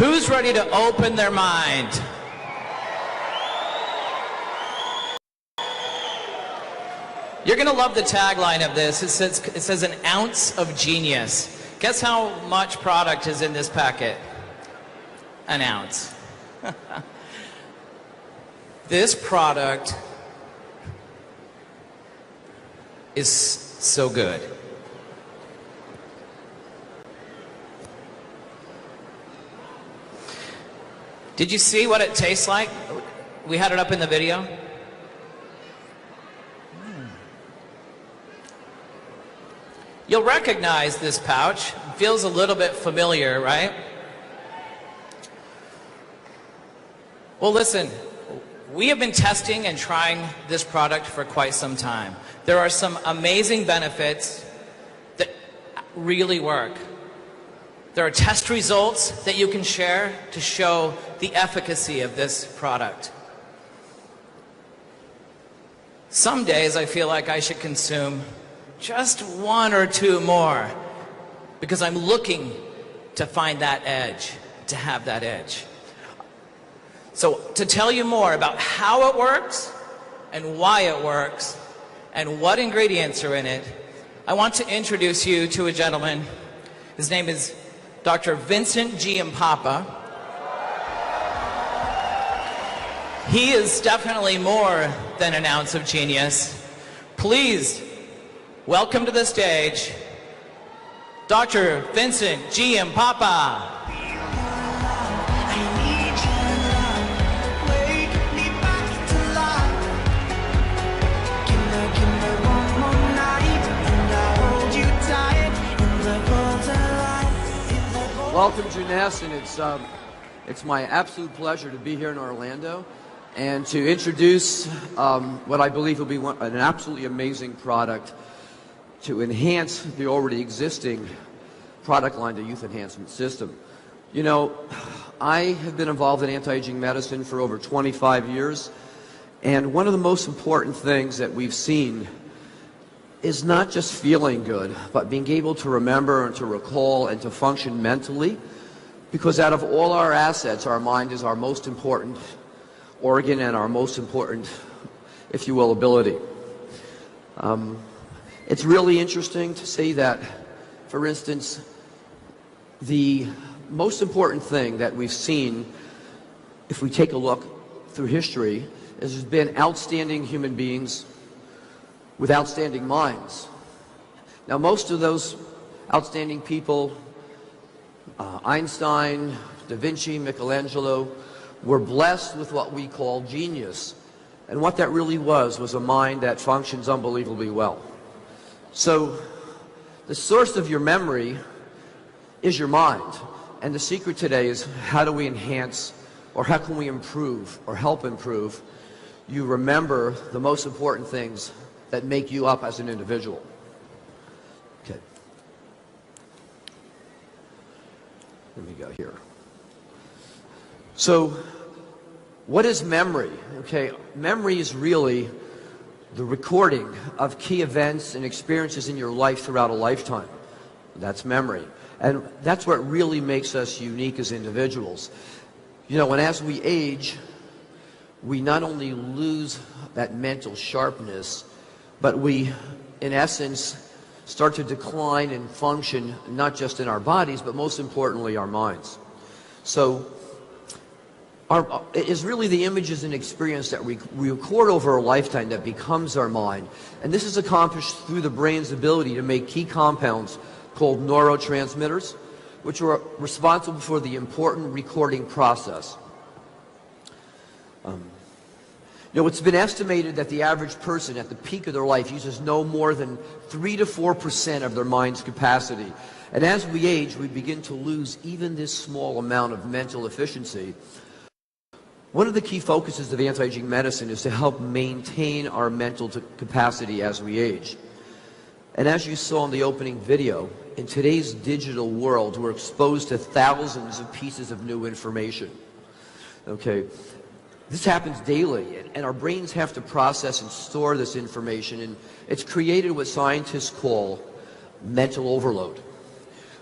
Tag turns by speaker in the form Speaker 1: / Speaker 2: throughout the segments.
Speaker 1: Who's ready to open their mind? You're going to love the tagline of this. It says an ounce of genius. Guess how much product is in this packet? An ounce. This product is so good. Did you see what it tastes like? We had it up in the video. You'll recognize this pouch. It feels a little bit familiar, right? Well, listen, we have been testing and trying this product for quite some time. There are some amazing benefits that really work. There are test results that you can share to show the efficacy of this product. Some days I feel like I should consume just one or two more because I'm looking to find that edge, to have that edge. So to tell you more about how it works and why it works and what ingredients are in it, I want to introduce you to a gentleman. His name is Dr. Vincent Giampapa. He is definitely more than an ounce of genius. Please welcome to the stage, Dr. Vincent Giampapa.
Speaker 2: Welcome, Jeunesse, and it's my absolute pleasure to be here in Orlando and to introduce what I believe will be an absolutely amazing product to enhance the already existing product line, the Youth Enhancement System. You know, I have been involved in anti-aging medicine for over 25 years, and one of the most important things that we've seen is not just feeling good, but being able to remember and to recall and to function mentally, because out of all our assets, our mind is our most important organ and our most important, if you will, ability. It's really interesting to see that, for instance, the most important thing that we've seen, if we take a look through history, is there's been outstanding human beings with outstanding minds. Now, most of those outstanding people, Einstein, Da Vinci, Michelangelo, were blessed with what we call genius. And what that really was a mind that functions unbelievably well. So, the source of your memory is your mind. And the secret today is how do we enhance, or how can we improve, or help improve, you remember the most important things that make you up as an individual. Okay. Let me go here. So, what is memory? Okay, memory is really the recording of key events and experiences in your life throughout a lifetime. That's memory. And that's what really makes us unique as individuals. You know, and as we age, we not only lose that mental sharpness, but we, in essence, start to decline and function not just in our bodies, but most importantly, our minds. So, it is really the images and experience that we record over a lifetime that becomes our mind. And this is accomplished through the brain's ability to make key compounds called neurotransmitters, which are responsible for the important recording process. You know, it's been estimated that the average person at the peak of their life uses no more than 3 to 4% of their mind's capacity. And as we age, we begin to lose even this small amount of mental efficiency. One of the key focuses of anti-aging medicine is to help maintain our mental capacity as we age. And as you saw in the opening video, in today's digital world, we're exposed to thousands of pieces of new information. Okay. This happens daily, and our brains have to process and store this information, and it's created what scientists call mental overload.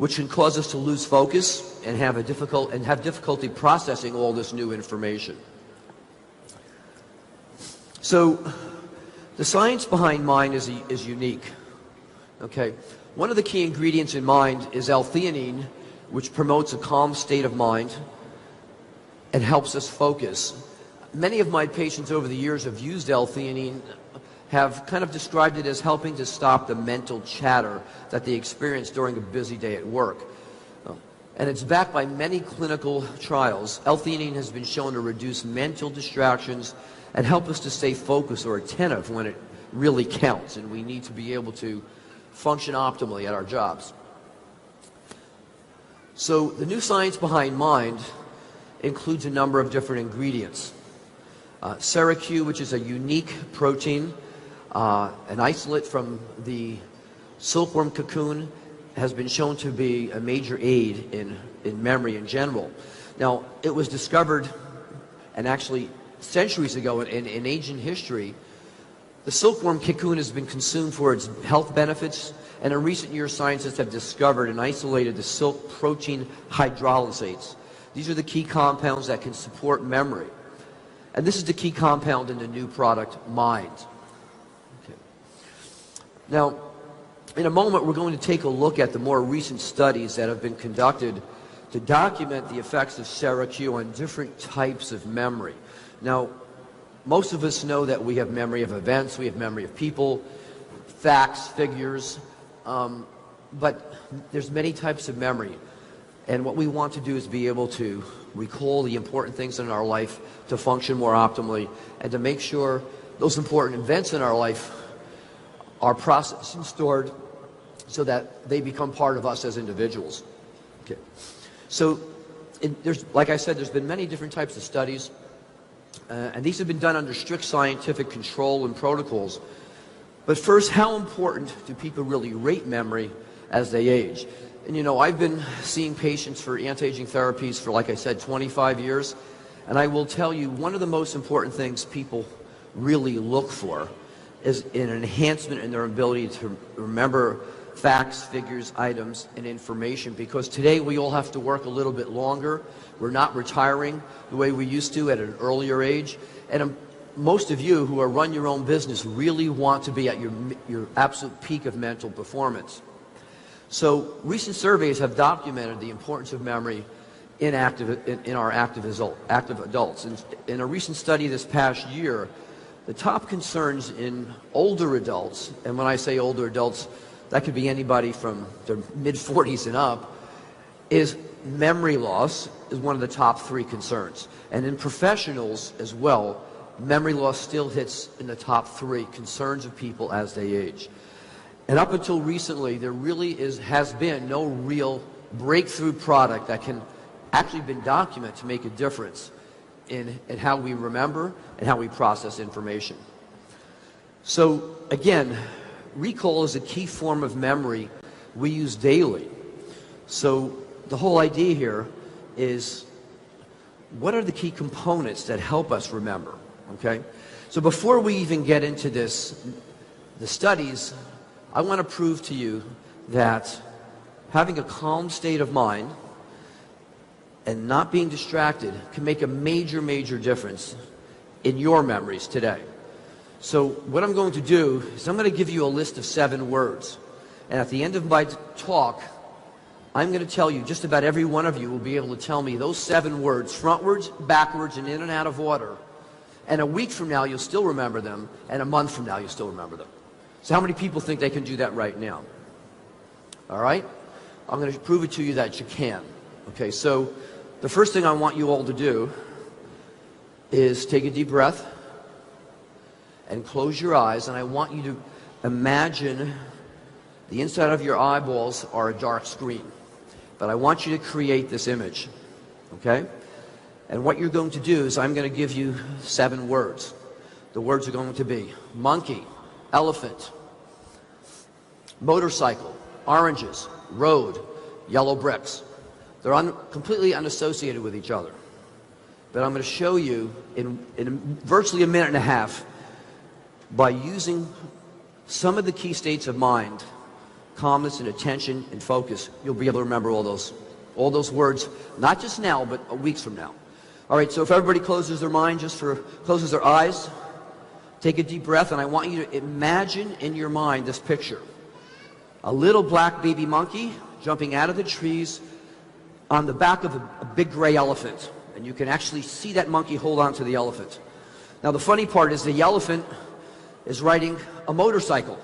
Speaker 2: which can cause us to lose focus and have difficulty processing all this new information. So the science behind mind is unique. Okay, one of the key ingredients in mind is L-theanine, which promotes a calm state of mind and helps us focus. Many of my patients over the years have used L-theanine, have kind of described it as helping to stop the mental chatter that they experience during a busy day at work. And it's backed by many clinical trials. L-theanine has been shown to reduce mental distractions and help us to stay focused or attentive when it really counts, and we need to be able to function optimally at our jobs. So the new science behind mind includes a number of different ingredients. SeraQ, which is a unique protein, an isolate from the silkworm cocoon, has been shown to be a major aid in memory in general. Now, it was discovered, and actually centuries ago in ancient history, the silkworm cocoon has been consumed for its health benefits, and in recent years scientists have discovered and isolated the silk protein hydrolysates. These are the key compounds that can support memory. And this is the key compound in the new product, Mind. Okay. Now, in a moment we're going to take a look at the more recent studies that have been conducted to document the effects of SeraQ on different types of memory. Now, most of us know that we have memory of events, we have memory of people, facts, figures, but there's many types of memory. And what we want to do is be able to recall the important things in our life to function more optimally and to make sure those important events in our life are processed and stored so that they become part of us as individuals. Okay. So, like I said, there's been many different types of studies. And these have been done under strict scientific control and protocols. But first, how important do people really rate memory as they age? And you know, I've been seeing patients for anti-aging therapies for, like I said, 25 years. And I will tell you, one of the most important things people really look for is an enhancement in their ability to remember facts, figures, items, and information. Because today we all have to work a little bit longer. We're not retiring the way we used to at an earlier age. And most of you who run your own business really want to be at your absolute peak of mental performance. So recent surveys have documented the importance of memory in our active adults. In a recent study this past year, the top concerns in older adults, and when I say older adults, that could be anybody from their mid-40s and up, is memory loss is one of the top 3 concerns. And in professionals as well, memory loss still hits in the top 3 concerns of people as they age. And up until recently, there really has been no real breakthrough product that can actually been documented to make a difference in how we remember and how we process information. So again, recall is a key form of memory we use daily. So the whole idea here is, what are the key components that help us remember? Okay? So before we even get into the studies, I want to prove to you that having a calm state of mind and not being distracted can make a major, major difference in your memories today. So what I'm going to do is I'm going to give you a list of 7 words. And at the end of my talk, I'm going to tell you, just about every one of you will be able to tell me those 7 words, frontwards, backwards, and in and out of order. And a week from now, you'll still remember them, and a month from now, you'll still remember them. So how many people think they can do that right now? All right? I'm going to prove it to you that you can. Okay, so the first thing I want you all to do is take a deep breath and close your eyes, and I want you to imagine the inside of your eyeballs are a dark screen. But I want you to create this image, okay? And what you're going to do is I'm going to give you 7 words. The words are going to be monkey, elephant, motorcycle, oranges, road, yellow bricks. They're completely unassociated with each other. But I'm going to show you in virtually a minute and a half, by using some of the key states of mind, calmness and attention and focus, you'll be able to remember all those words, not just now, but weeks from now. All right, so if everybody closes their eyes, take a deep breath, and I want you to imagine in your mind this picture. A little black baby monkey jumping out of the trees on the back of a big gray elephant. And you can actually see that monkey hold on to the elephant. Now the funny part is the elephant is riding a motorcycle,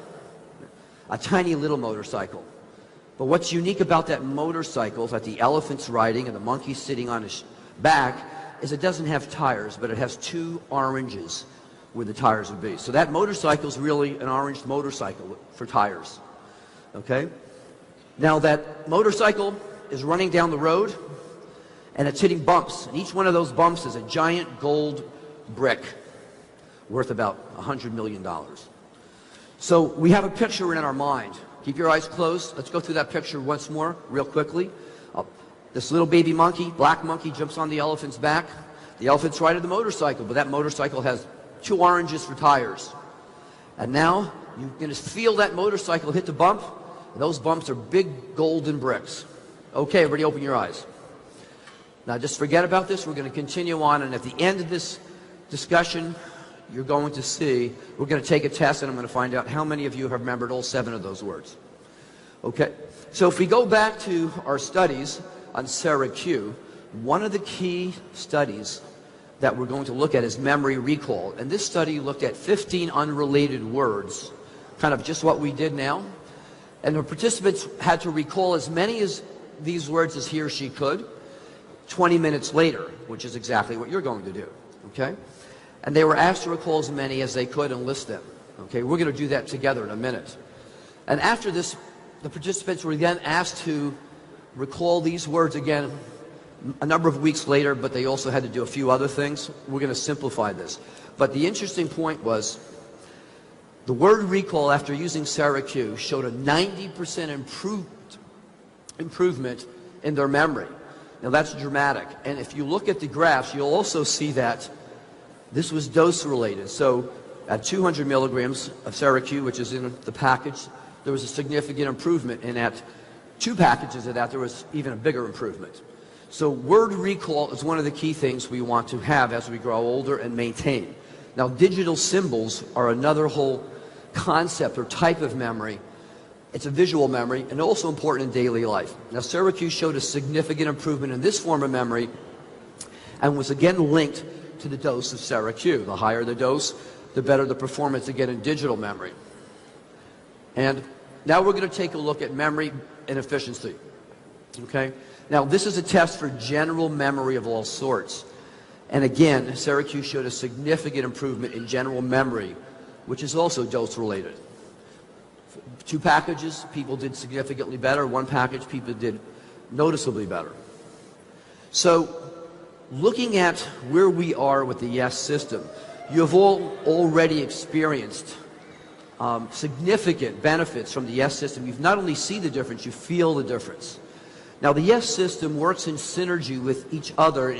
Speaker 2: a tiny little motorcycle. But what's unique about that motorcycle that the elephant's riding and the monkey's sitting on his back is it doesn't have tires, but it has two oranges where the tires would be. So that motorcycle is really an orange motorcycle for tires. Okay? Now that motorcycle is running down the road and it's hitting bumps. And each one of those bumps is a giant gold brick worth about $100 million. So we have a picture in our mind. Keep your eyes closed. Let's go through that picture once more, real quickly. This little baby monkey, black monkey, jumps on the elephant's back. The elephant's riding the motorcycle, but that motorcycle has two oranges for tires. And now you're going to feel that motorcycle hit the bump, and those bumps are big golden bricks. Okay, everybody open your eyes. Now just forget about this. We're going to continue on, and at the end of this discussion, you're going to see, we're going to take a test, and I'm going to find out how many of you have remembered all 7 of those words. Okay, so if we go back to our studies on Sarah Q, one of the key studies that we're going to look at is memory recall. And this study looked at 15 unrelated words, kind of just what we did now. And the participants had to recall as many of these words as he or she could 20 minutes later, which is exactly what you're going to do. Okay? And they were asked to recall as many as they could and list them. Okay? We're going to do that together in a minute. And after this, the participants were then asked to recall these words again a number of weeks later, but they also had to do a few other things. We're going to simplify this. But the interesting point was the word recall after using Sarah Q showed a 90% improvement in their memory. Now that's dramatic. And if you look at the graphs, you'll also see that this was dose related. So at 200 milligrams of Sarah Q, which is in the package, there was a significant improvement. And at 2 packages of that, there was even a bigger improvement. So word recall is one of the key things we want to have as we grow older and maintain. Now digital symbols are another whole concept or type of memory. It's a visual memory and also important in daily life. Now Sarah Q showed a significant improvement in this form of memory and was again linked to the dose of Sarah Q. The higher the dose, the better the performance again in digital memory. And now we're going to take a look at memory and efficiency. Okay? Now this is a test for general memory of all sorts. And again, Sarah Q showed a significant improvement in general memory, which is also dose related. 2 packages, people did significantly better. 1 package, people did noticeably better. So looking at where we are with the YES system, you have all already experienced significant benefits from the YES system. You've not only seen the difference, you feel the difference. Now the YES system works in synergy with each other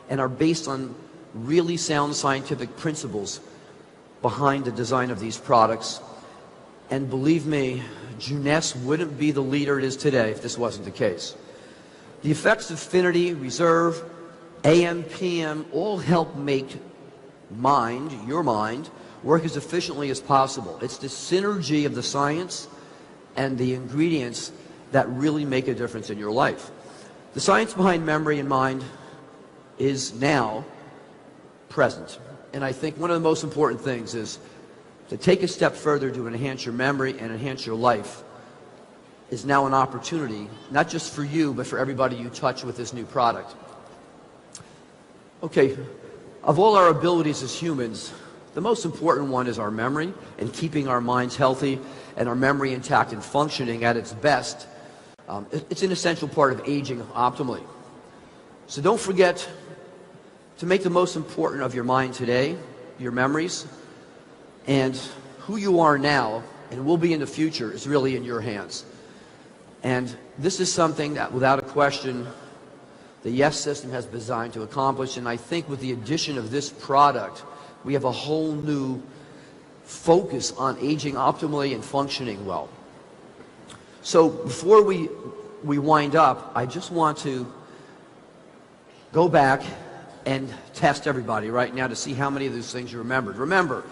Speaker 2: and are based on really sound scientific principles behind the design of these products. And believe me, Jeunesse wouldn't be the leader it is today if this wasn't the case. The effects of affinity, reserve, AM, PM all help make your mind, work as efficiently as possible. It's the synergy of the science and the ingredients that really make a difference in your life. The science behind memory and mind is now present. And I think one of the most important things is to take a step further to enhance your memory and enhance your life is now an opportunity, not just for you, but for everybody you touch with this new product. Okay, of all our abilities as humans, the most important one is our memory and keeping our minds healthy and our memory intact and functioning at its best. It's an essential part of aging optimally. So don't forget to make the most important of your mind today, your memories, and who you are now and will be in the future is really in your hands. And this is something that, without a question, the YES system has been designed to accomplish. And I think with the addition of this product, we have a whole new focus on aging optimally and functioning well. So before we wind up, I just want to go back and test everybody right now to see how many of those things you remembered. Remember,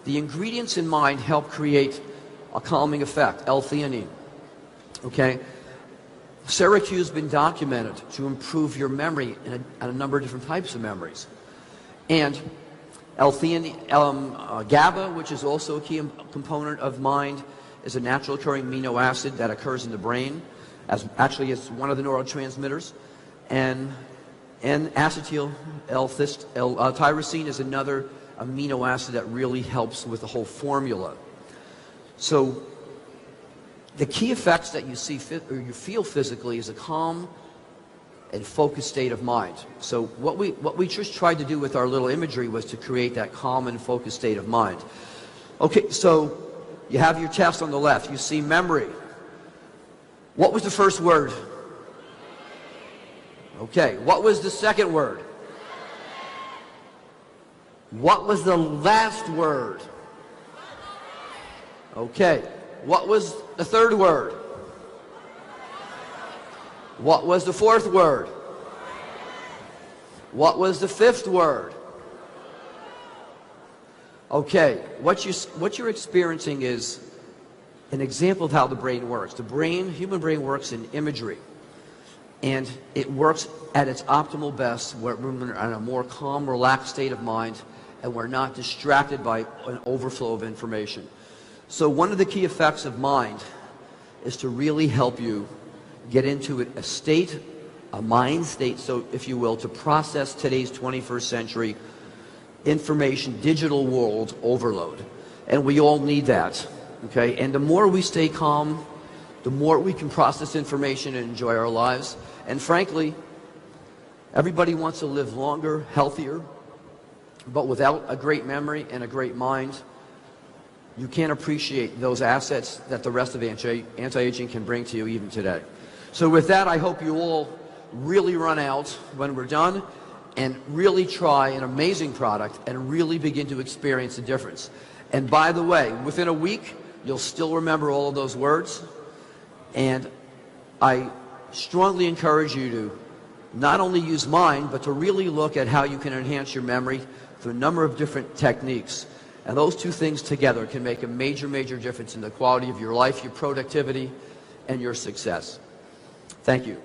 Speaker 2: the ingredients in mind help create a calming effect, L-theanine. Okay? Syracuse has been documented to improve your memory in a number of different types of memories. And L-theanine, GABA, which is also a key component of mind, is a natural occurring amino acid that occurs in the brain. Actually, it's one of the neurotransmitters. And acetyl L-tyrosine is another amino acid that really helps with the whole formula. So the key effects that you see or you feel physically is a calm and focused state of mind. So what we just tried to do with our little imagery was to create that calm and focused state of mind. Okay, so you have your test on the left. You see memory. What was the first word? Okay, what was the second word? What was the last word? Okay, what was the third word? What was the fourth word? What was the fifth word? Okay, what you're experiencing is an example of how the brain works. The human brain works in imagery. And it works at its optimal best where we're in a more calm, relaxed state of mind, and we're not distracted by an overflow of information. So one of the key effects of mind is to really help you get into a mind state, so if you will, to process today's 21st century information, digital world overload. And we all need that, okay? And the more we stay calm, the more we can process information and enjoy our lives. And frankly, everybody wants to live longer, healthier, but without a great memory and a great mind, you can't appreciate those assets that the rest of anti-aging can bring to you even today. So with that, I hope you all really run out when we're done and really try an amazing product and really begin to experience the difference. And by the way, within a week, you'll still remember all of those words. And I strongly encourage you to not only use mind, but to really look at how you can enhance your memory through a number of different techniques. And those two things together can make a major, major difference in the quality of your life, your productivity, and your success. Thank you.